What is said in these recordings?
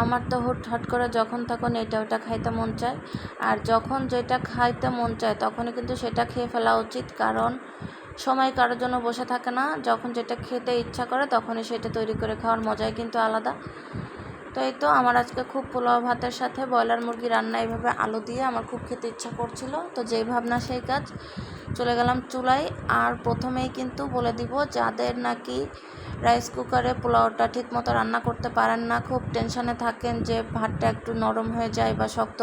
আমার তো হুটহাট করে যখন তখন এটা ওটা খাইতে মন চায়, আর যখন যেটা খাইতে মন চায় তখনই কিন্তু সেটা খেয়ে ফেলা উচিত, কারণ সময় কারোর জন্য বসে থাকে না। যখন যেটা খেতে ইচ্ছা করে তখনই সেটা তৈরি করে খাওয়ার মজাই কিন্তু আলাদা। তো এই তো আমার আজকে খুব পোলাও ভাতের সাথে ব্রয়লার মুরগি রান্না, এইভাবে আলু দিয়ে আমার খুব খেতে ইচ্ছা করছিল। তো যেই ভাবনা সেই কাজ, চলে গেলাম চুলায়। আর প্রথমেই কিন্তু বলে দিব, যাদের নাকি রাইস কুকারে পোলাওটা ঠিক মতো রান্না করতে পারেন না, খুব টেনশনে থাকেন যে ভাতটা একটু নরম হয়ে যায় বা শক্ত,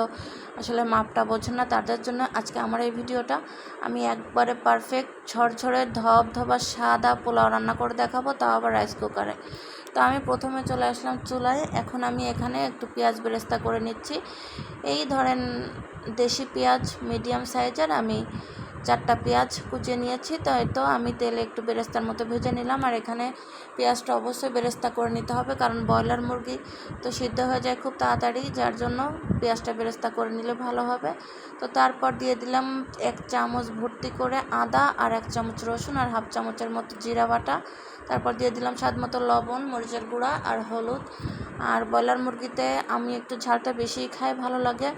আসলে মাপটা বোঝেন না, তাদের জন্য আজকে আমার এই ভিডিওটা। আমি একবারে পারফেক্ট ঝরঝরে ধবধবা সাদা পোলাও রান্না করে দেখাবো, তাও আবার রাইস কুকারে। তো আমি প্রথমে চলে আসলাম চুলায়। এখন আমি এখানে একটু পেঁয়াজ বেরেস্তা করে নিচ্ছি। এই ধরেন দেশি পেঁয়াজ মিডিয়াম সাইজের আমি 4টা পেঁয়াজ কুচিয়ে নিয়েছি। তো এই তো আমি তেলে একটু বেরেস্তার মতো ভেজে নিলাম। আর এখানে পেঁয়াজটা অবশ্যই বেরেস্তা করে নিতে হবে, কারণ ব্রয়লার মুরগি তো সিদ্ধ হয়ে যায় খুব তাড়াতাড়ি, যার জন্য পেঁয়াজটা বেরেস্তা করে নিলে ভালো হবে। তো তারপর দিয়ে দিলাম 1 চামচ ভর্তি করে আদা, আর 1 চামচ রসুন, আর হাফ চামচের মতো জিরা বাটা। তারপর দিয়ে দিলাম স্বাদ মতো লবণ, মরিচের গুঁড়া আর হলুদ। আর ব্রয়লার মুরগিতে আমি একটু ঝালটা বেশি খাই, ভালো লাগে।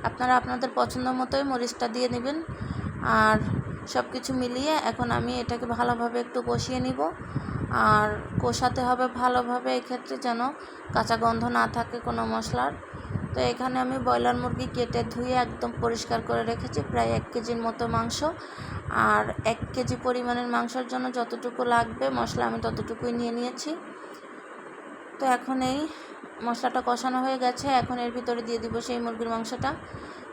আপনারা আপনাদের পছন্দ মতোই মরিচটা দিয়ে নেবেন। আর সব কিছু মিলিয়ে এখন আমি এটাকে ভালোভাবে একটু কষিয়ে নিব। আর কষাতে হবে ভালোভাবে, এক্ষেত্রে যেন কাঁচা গন্ধ না থাকে কোনো মশলার। তো এখানে আমি ব্রয়লার মুরগি কেটে ধুয়ে একদম পরিষ্কার করে রেখেছি, প্রায় 1 কেজির মতো মাংস। আর 1 কেজি পরিমাণের মাংসের জন্য যতটুকু লাগবে মশলা আমি ততটুকুই নিয়ে নিয়েছি। তো এখন এই মশলাটা কষানো হয়ে গেছে, এখন এর ভিতরে দিয়ে দিব সেই মুরগির মাংসটা,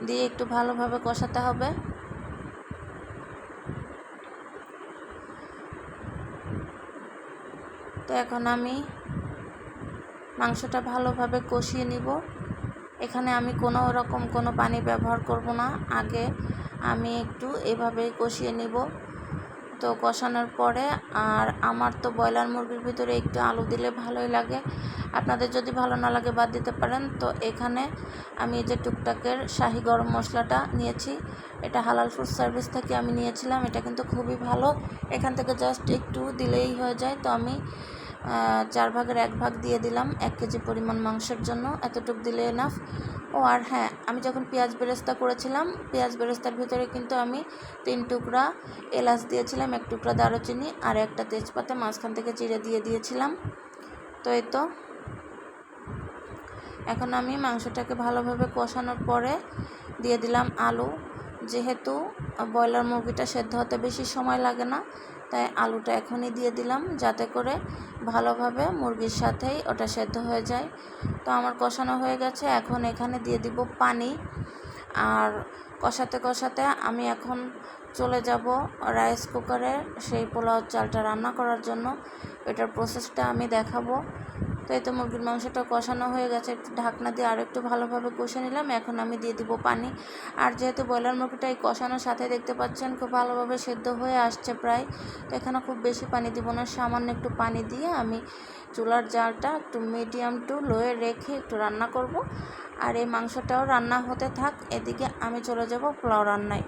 দিয়ে একটু ভালোভাবে কষাতে হবে। তো এখন আমি মাংসটা ভালোভাবে কষিয়ে নিব। এখানে আমি কোনো রকম কোনো পানি ব্যবহার করব না, আগে আমি একটু এভাবেই কষিয়ে নিব। তো কষানোর পরে, আর আমার তো ব্রয়লার মুরগির ভিতরে একটু আলু দিলে ভালোই লাগে, আপনাদের যদি ভালো না লাগে বাদ দিতে পারেন। তো এখানে আমি যে টুকটাকের শাহি গরম মশলাটা নিয়েছি, এটা হালাল ফুড সার্ভিস থেকে আমি নিয়েছিলাম, এটা কিন্তু খুবই ভালো। এখান থেকে জাস্ট একটু দিলেই হয়ে যায়। তো আমি 4 ভাগের 1 ভাগ দিয়ে দিলাম 1 কেজি পরিমাণ মাংসের জন্য, এতটুকু দিলে এনাফ। ও আর হ্যাঁ, আমি যখন পেঁয়াজ বেরেস্তা করেছিলাম, পেঁয়াজ বেরেস্তার ভিতরে কিন্তু আমি 3 টুকরা এলাচ দিয়েছিলাম, 1 টুকরা দারুচিনি আর 1টা তেজপাতা মাঝখান থেকে চিড়ে দিয়ে দিয়েছিলাম। তো এই তো এখন আমি মাংসটাকে ভালোভাবে কষানোর পরে দিয়ে দিলাম আলু। যেহেতু ব্রয়লার মুরগিটা সেদ্ধ হতে বেশি সময় লাগে না, তাই আলুটা এখনই দিয়ে দিলাম, যাতে করে ভালোভাবে মুরগির সাথেই ওটা সেদ্ধ হয়ে যায়। তো আমার কষানো হয়ে গেছে, এখন এখানে দিয়ে দিব পানি। আর কষাতে কষাতে আমি এখন চলে যাব রাইস কুকারে সেই পোলাও চালটা রান্না করার জন্য। এটার প্রসেসটা আমি দেখাবো। তো এই তো মুরগির মাংসটা কষানো হয়ে গেছে, একটু ঢাকনা দিয়ে আর একটু ভালোভাবে কষে নিলাম। এখন আমি দিয়ে দিব পানি। আর যেহেতু ব্রয়লার মুরগিটা এই কষানোর সাথে দেখতে পাচ্ছেন খুব ভালোভাবে সেদ্ধ হয়ে আসছে প্রায়, তো এখানে খুব বেশি পানি দিব না, সামান্য একটু পানি দিয়ে আমি চুলার জালটা একটু মিডিয়াম টু লোয়ে রেখে একটু রান্না করব। আর এই মাংসটাও রান্না হতে থাক, এদিকে আমি চলে যাব পোলাও রান্নায়।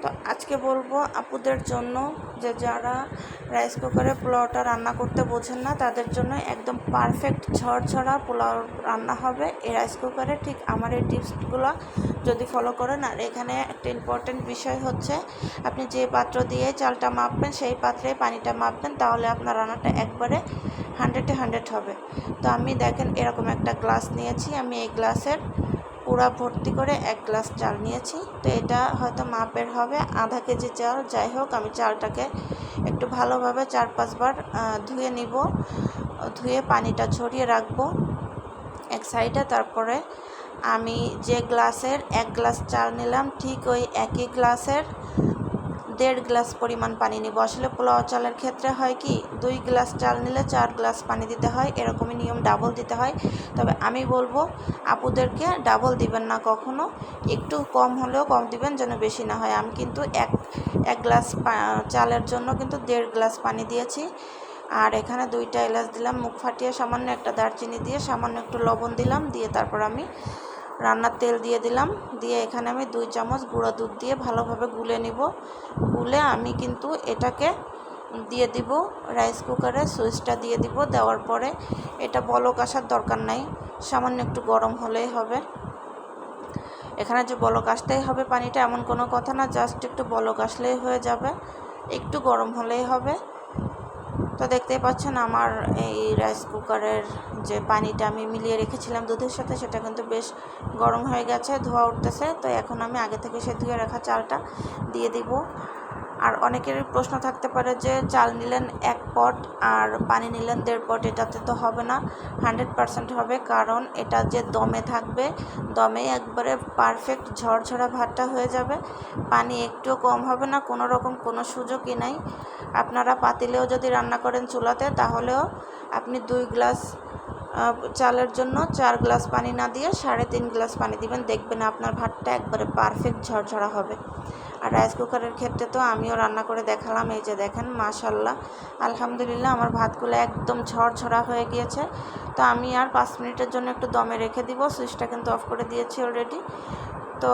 তো আজকে বলবো আপুদের জন্য, যে যারা রাইস কুকারে পোলাওটা রান্না করতে বোঝেন না, তাদের জন্য একদম পারফেক্ট ঝরঝরা পোলাও রান্না হবে এই রাইস কুকারে। ঠিক আমার এই টিপসগুলো যদি ফলো করেন। আর এখানে একটা ইম্পর্টেন্ট বিষয় হচ্ছে, আপনি যে পাত্র দিয়ে চালটা মাপবেন সেই পাত্রে পানিটা মাপবেন, তাহলে আপনার রান্নাটা একবারে 100-এ 100 হবে। তো আমি দেখেন এরকম একটা গ্লাস নিয়েছি, আমি এই গ্লাসের পুরা ভর্তি করে 1 গ্লাস চাল নিয়েছি। তো এটা হয়তো মাপের হবে আধা কেজি চাল, যাই হোক আমি চালটাকে একটু ভালোভাবে 4-5 বার ধুয়ে নিব। ধুয়ে পানিটা ঝরিয়ে রাখবো এক সাইডে। তারপরে আমি যে গ্লাসের 1 গ্লাস চাল নিলাম, ঠিক ওই একই গ্লাসের 1.5 গ্লাস পরিমাণ পানি নিব। আসলে পোলাও চালের ক্ষেত্রে হয় কি, 2 গ্লাস চাল নিলে 4 গ্লাস পানি দিতে হয়, এরকমই নিয়ম, ডাবল দিতে হয়। তবে আমি বলবো আপুদেরকে ডাবল দিবেন না কখনো, একটু কম হলেও কম দিবেন, যেন বেশি না হয়। আমি কিন্তু এক গ্লাস চালের জন্য কিন্তু 1.5 গ্লাস পানি দিয়েছি। আর এখানে 2টা এলাচ দিলাম মুখ ফাটিয়ে, সামান্য একটা দারচিনি দিয়ে সামান্য একটু লবণ দিলাম, দিয়ে তারপর আমি রান্নার তেল দিয়ে দিলাম। দিয়ে এখানে আমি 2 চামচ গুঁড়ো দুধ দিয়ে ভালোভাবে গুলে নিব। গুলে আমি কিন্তু এটাকে দিয়ে দিব রাইস কুকারে, সুইচটা দিয়ে দিব। দেওয়ার পরে এটা বলক আসার দরকার নাই, সামান্য একটু গরম হলেই হবে। এখানে যে বলক আসতেই হবে পানিটা এমন কোনো কথা না, জাস্ট একটু বলক আসলেই হয়ে যাবে, একটু গরম হলেই হবে। তো দেখতেই পাচ্ছেন আমার এই রাইস কুকারের যে পানিটা আমি মিলিয়ে রেখেছিলাম দুধের সাথে, সেটা কিন্তু বেশ গরম হয়ে গেছে, ধোয়া উঠতেছে। তো এখন আমি আগে থেকে সে ধুয়ে রাখা চালটা দিয়ে দিব। আর অনেকেরই প্রশ্ন থাকতে পারে যে চাল নিলেন 1 পট আর পানি নিলেন 1.5 পট, এটাতে তো হবে না। 100% হবে, কারণ এটা যে দমে থাকবে, দমে একবারে পারফেক্ট ঝরঝরা ভাতটা হয়ে যাবে। পানি একটুও কম হবে না, কোনো রকম কোনো সুযোগই নাই। আপনারা পাতিলেও যদি রান্না করেন চুলাতে, তাহলেও আপনি 2 গ্লাস চালের জন্য 4 গ্লাস পানি না দিয়ে 3.5 গ্লাস পানি দিবেন, দেখবেন আপনার ভাতটা একবারে পারফেক্ট ঝরঝরা হবে। আর রাইস কুকারের ক্ষেত্রে তো আমিও রান্না করে দেখালাম, এই যে দেখেন মাশাল্লাহ আলহামদুলিল্লাহ আমার ভাতগুলো একদম ঝরঝরা হয়ে গিয়েছে। তো আমি আর 5 মিনিটের জন্য একটু দমে রেখে দিব, সুইচটা কিন্তু অফ করে দিয়েছি অলরেডি। তো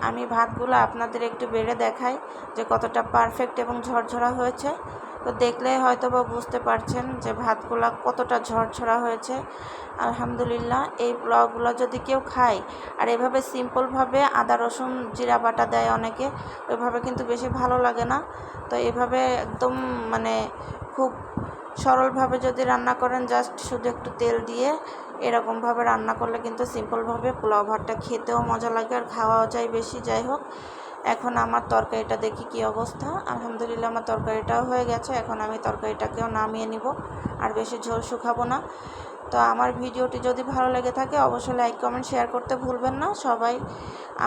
আমি ভাতগুলো আপনাদের একটু বেড়ে দেখাই যে কতটা পারফেক্ট এবং ঝরঝরা হয়েছে। তো দেখলে হয়তো বা বুঝতে পারছেন যে ভাতগুলো কতটা ঝরঝরা হয়েছে। আলহামদুলিল্লাহ এই পোলাওগুলো যদি কেউ খায় আর এভাবে সিম্পলভাবে আদা রসুন জিরা বাটা দেয় অনেকে, ওইভাবে কিন্তু বেশি ভালো লাগে না। তো এভাবে একদম মানে খুব সরলভাবে যদি রান্না করেন, জাস্ট শুধু একটু তেল দিয়ে এরকমভাবে রান্না করলে কিন্তু সিম্পলভাবে পোলাও ভাতটা খেতেও মজা লাগে আর খাওয়াও যায় বেশি। যাই হোক, এখন আমার তরকারিটা দেখি কি অবস্থা। আলহামদুলিল্লাহ আমার তরকারিটাও হয়ে গেছে, এখন আমি তরকারিটাকেও নামিয়ে নিব, আর বেশি ঝোল শুকাবো না। তো আমার ভিডিওটি যদি ভালো লেগে থাকে অবশ্যই লাইক কমেন্ট শেয়ার করতে ভুলবেন না। সবাই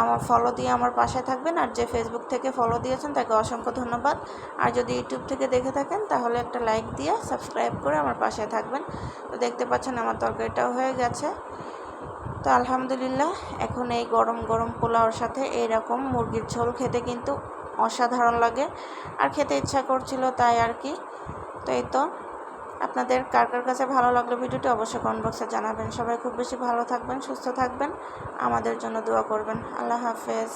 আমার ফলো দিয়ে আমার পাশে থাকবেন, আর যে ফেসবুক থেকে ফলো দিয়েছেন তাকে অসংখ্য ধন্যবাদ। আর যদি ইউটিউব থেকে দেখে থাকেন তাহলে একটা লাইক দিয়ে সাবস্ক্রাইব করে আমার পাশে থাকবেন। তো দেখতে পাচ্ছেন আমার তরকারিটাও হয়ে গেছে। তো আলহামদুলিল্লাহ এখন এই গরম গরম পোলাওর সাথে এইরকম মুরগির ঝোল খেতে কিন্তু অসাধারণ লাগে, আর খেতে ইচ্ছা করছিল তাই আর কি। তো এই তো, আপনাদের কার কার কাছে ভালো লাগলো ভিডিওটি অবশ্যই কমেন্ট বক্সে জানাবেন। সবাই খুব বেশি ভালো থাকবেন, সুস্থ থাকবেন, আমাদের জন্য দোয়া করবেন। আল্লাহ হাফেজ।